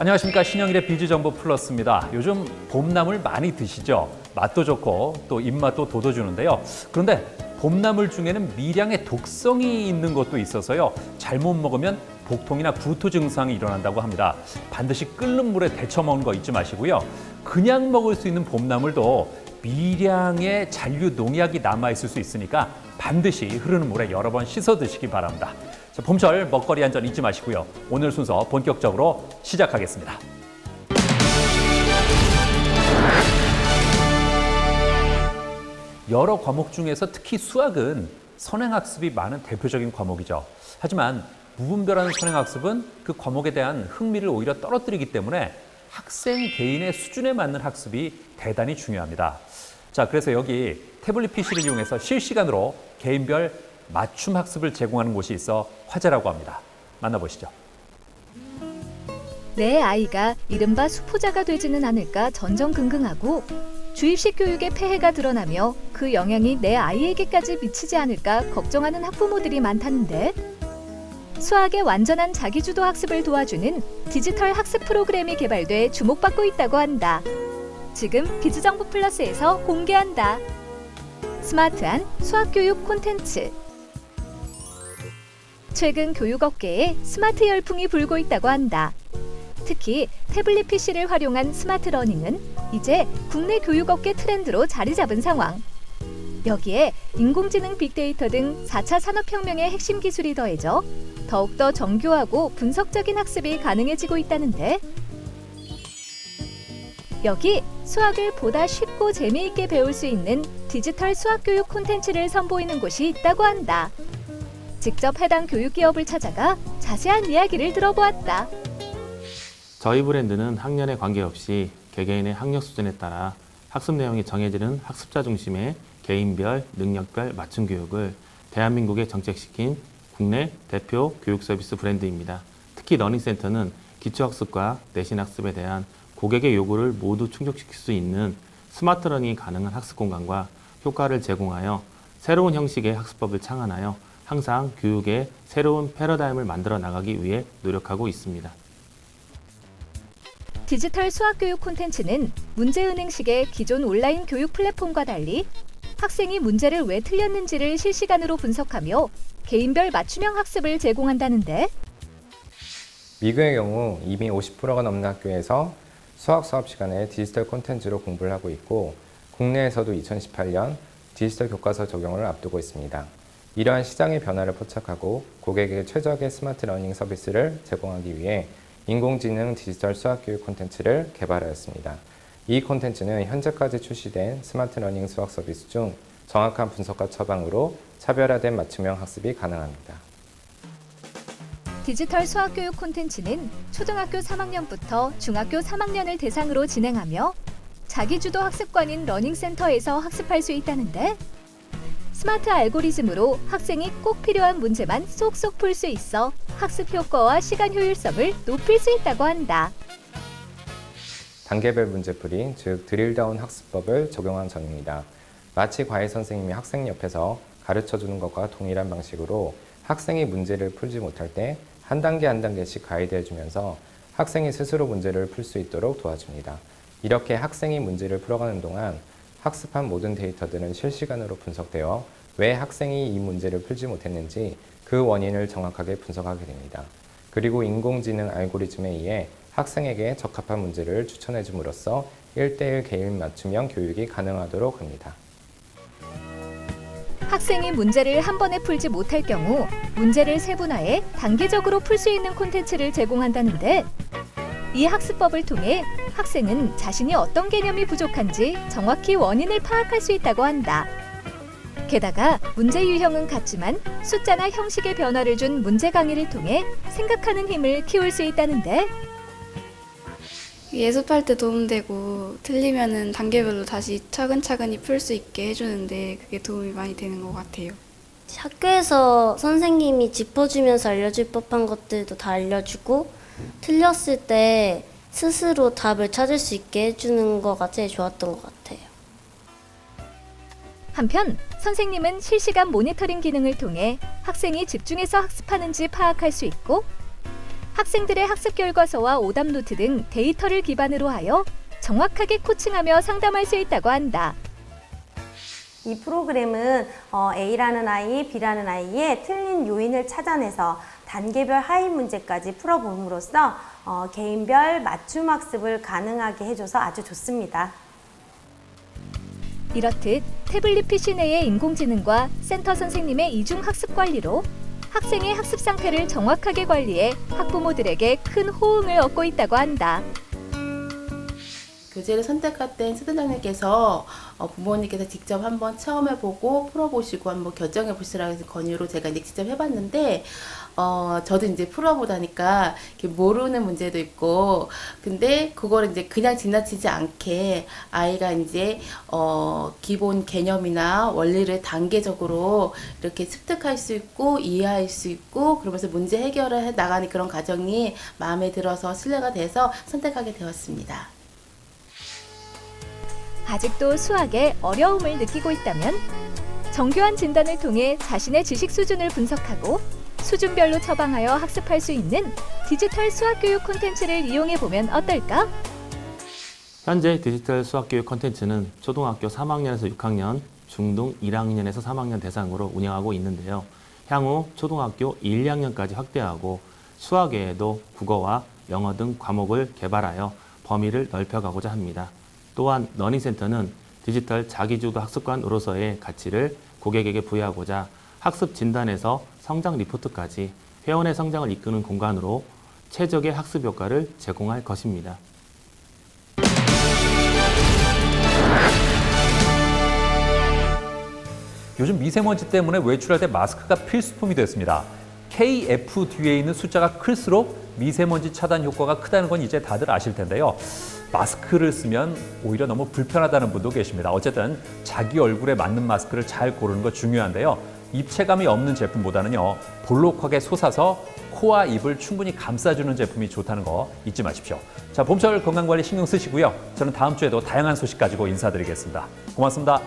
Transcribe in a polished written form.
안녕하십니까. 신영일의 비즈정보 플러스입니다. 요즘 봄나물 많이 드시죠? 맛도 좋고 또 입맛도 돋워주는데요. 그런데 봄나물 중에는 미량의 독성이 있는 것도 있어서요. 잘못 먹으면 복통이나 구토 증상이 일어난다고 합니다. 반드시 끓는 물에 데쳐 먹는 거 잊지 마시고요. 그냥 먹을 수 있는 봄나물도 미량의 잔류 농약이 남아있을 수 있으니까 반드시 흐르는 물에 여러 번 씻어 드시기 바랍니다. 자, 봄철 먹거리 한 잔 잊지 마시고요. 오늘 순서 본격적으로 시작하겠습니다. 여러 과목 중에서 특히 수학은 선행학습이 많은 대표적인 과목이죠. 하지만 무분별한 선행학습은 그 과목에 대한 흥미를 오히려 떨어뜨리기 때문에 학생 개인의 수준에 맞는 학습이 대단히 중요합니다. 자, 그래서 여기 태블릿 PC를 이용해서 실시간으로 개인별 맞춤 학습을 제공하는 곳이 있어 화제라고 합니다. 만나보시죠. 내 아이가 이른바 수포자가 되지는 않을까 전전긍긍하고 주입식 교육의 폐해가 드러나며 그 영향이 내 아이에게까지 미치지 않을까 걱정하는 학부모들이 많다는데 수학의 완전한 자기주도 학습을 도와주는 디지털 학습 프로그램이 개발돼 주목받고 있다고 한다. 지금 비즈정보 플러스에서 공개한다. 스마트한 수학교육 콘텐츠. 최근 교육업계에 스마트 열풍이 불고 있다고 한다. 특히 태블릿 PC를 활용한 스마트 러닝은 이제 국내 교육업계 트렌드로 자리 잡은 상황. 여기에 인공지능 빅데이터 등 4차 산업혁명의 핵심 기술이 더해져 더욱더 정교하고 분석적인 학습이 가능해지고 있다는데 여기 수학을 보다 쉽고 재미있게 배울 수 있는 디지털 수학교육 콘텐츠를 선보이는 곳이 있다고 한다. 직접 해당 교육기업을 찾아가 자세한 이야기를 들어보았다. 저희 브랜드는 학년에 관계없이 개개인의 학력 수준에 따라 학습 내용이 정해지는 학습자 중심의 개인별, 능력별 맞춤 교육을 대한민국에 정책시킨 국내 대표 교육 서비스 브랜드입니다. 특히 러닝센터는 기초학습과 내신학습에 대한 고객의 요구를 모두 충족시킬 수 있는 스마트 러닝이 가능한 학습 공간과 효과를 제공하여 새로운 형식의 학습법을 창안하여 항상 교육의 새로운 패러다임을 만들어 나가기 위해 노력하고 있습니다. 디지털 수학교육 콘텐츠는 문제은행식의 기존 온라인 교육 플랫폼과 달리 학생이 문제를 왜 틀렸는지를 실시간으로 분석하며 개인별 맞춤형 학습을 제공한다는데 미국의 경우 이미 50%가 넘는 학교에서 수학 수업 시간에 디지털 콘텐츠로 공부를 하고 있고 국내에서도 2018년 디지털 교과서 적용을 앞두고 있습니다. 이러한 시장의 변화를 포착하고 고객에게 최적의 스마트 러닝 서비스를 제공하기 위해 인공지능 디지털 수학교육 콘텐츠를 개발하였습니다. 이 콘텐츠는 현재까지 출시된 스마트 러닝 수학 서비스 중 정확한 분석과 처방으로 차별화된 맞춤형 학습이 가능합니다. 디지털 수학교육 콘텐츠는 초등학교 3학년부터 중학교 3학년을 대상으로 진행하며 자기주도 학습관인 러닝센터에서 학습할 수 있다는데 스마트 알고리즘으로 학생이 꼭 필요한 문제만 쏙쏙 풀 수 있어 학습 효과와 시간 효율성을 높일 수 있다고 한다. 단계별 문제풀이, 즉 드릴다운 학습법을 적용한 전입니다. 마치 과외 선생님이 학생 옆에서 가르쳐주는 것과 동일한 방식으로 학생이 문제를 풀지 못할 때 한 단계 한 단계씩 가이드해주면서 학생이 스스로 문제를 풀 수 있도록 도와줍니다. 이렇게 학생이 문제를 풀어가는 동안 학습한 모든 데이터들은 실시간으로 분석되어 왜 학생이 이 문제를 풀지 못했는지 그 원인을 정확하게 분석하게 됩니다. 그리고 인공지능 알고리즘에 의해 학생에게 적합한 문제를 추천해 줌으로써 1:1 개인 맞춤형 교육이 가능하도록 합니다. 학생이 문제를 한 번에 풀지 못할 경우 문제를 세분화해 단계적으로 풀 수 있는 콘텐츠를 제공한다는데 이 학습법을 통해 학생은 자신이 어떤 개념이 부족한지 정확히 원인을 파악할 수 있다고 한다. 게다가 문제 유형은 같지만 숫자나 형식의 변화를 준 문제 강의를 통해 생각하는 힘을 키울 수 있다는데 예습할 때 도움되고 틀리면은 단계별로 다시 차근차근히 풀 수 있게 해주는데 그게 도움이 많이 되는 것 같아요. 학교에서 선생님이 짚어주면서 알려줄 법한 것들도 다 알려주고 틀렸을 때 스스로 답을 찾을 수 있게 해주는 거가 제일 좋았던 것 같아요. 한편 선생님은 실시간 모니터링 기능을 통해 학생이 집중해서 학습하는지 파악할 수 있고 학생들의 학습 결과서와 오답 노트 등 데이터를 기반으로 하여 정확하게 코칭하며 상담할 수 있다고 한다. 이 프로그램은 A라는 아이, B라는 아이의 틀린 요인을 찾아내서 단계별 하위 문제까지 풀어봄으로써 개인별 맞춤 학습을 가능하게 해줘서 아주 좋습니다. 이렇듯 태블릿 PC 내의 인공지능과 센터 선생님의 이중 학습 관리로 학생의 학습 상태를 정확하게 관리해 학부모들에게 큰 호응을 얻고 있다고 한다. 교재를 선택할 때 수도장님께서 부모님께서 직접 한번 체험해보고 풀어보시고 한번 결정해보시라고 해서 권유로 제가 이제 직접 해봤는데 저도 이제 풀어보다니까 모르는 문제도 있고 근데 그걸 이제 그냥 지나치지 않게 아이가 이제 기본 개념이나 원리를 단계적으로 이렇게 습득할 수 있고 이해할 수 있고 그러면서 문제 해결을 해 나가는 그런 과정이 마음에 들어서 신뢰가 돼서 선택하게 되었습니다. 아직도 수학에 어려움을 느끼고 있다면 정교한 진단을 통해 자신의 지식 수준을 분석하고 수준별로 처방하여 학습할 수 있는 디지털 수학교육 콘텐츠를 이용해보면 어떨까? 현재 디지털 수학교육 콘텐츠는 초등학교 3학년에서 6학년, 중등 1학년에서 3학년 대상으로 운영하고 있는데요. 향후 초등학교 1, 2학년까지 확대하고 수학 외에도 국어와 영어 등 과목을 개발하여 범위를 넓혀가고자 합니다. 또한 러닝센터는 디지털 자기주도 학습관으로서의 가치를 고객에게 부여하고자 학습 진단에서 성장 리포트까지 회원의 성장을 이끄는 공간으로 최적의 학습 효과를 제공할 것입니다. 요즘 미세먼지 때문에 외출할 때 마스크가 필수품이 됐습니다. KF 뒤에 있는 숫자가 클수록 미세먼지 차단 효과가 크다는 건 이제 다들 아실 텐데요. 마스크를 쓰면 오히려 너무 불편하다는 분도 계십니다. 어쨌든 자기 얼굴에 맞는 마스크를 잘 고르는 거 중요한데요. 입체감이 없는 제품보다는요. 볼록하게 솟아서 코와 입을 충분히 감싸주는 제품이 좋다는 거 잊지 마십시오. 자, 봄철 건강관리 신경 쓰시고요. 저는 다음 주에도 다양한 소식 가지고 인사드리겠습니다. 고맙습니다.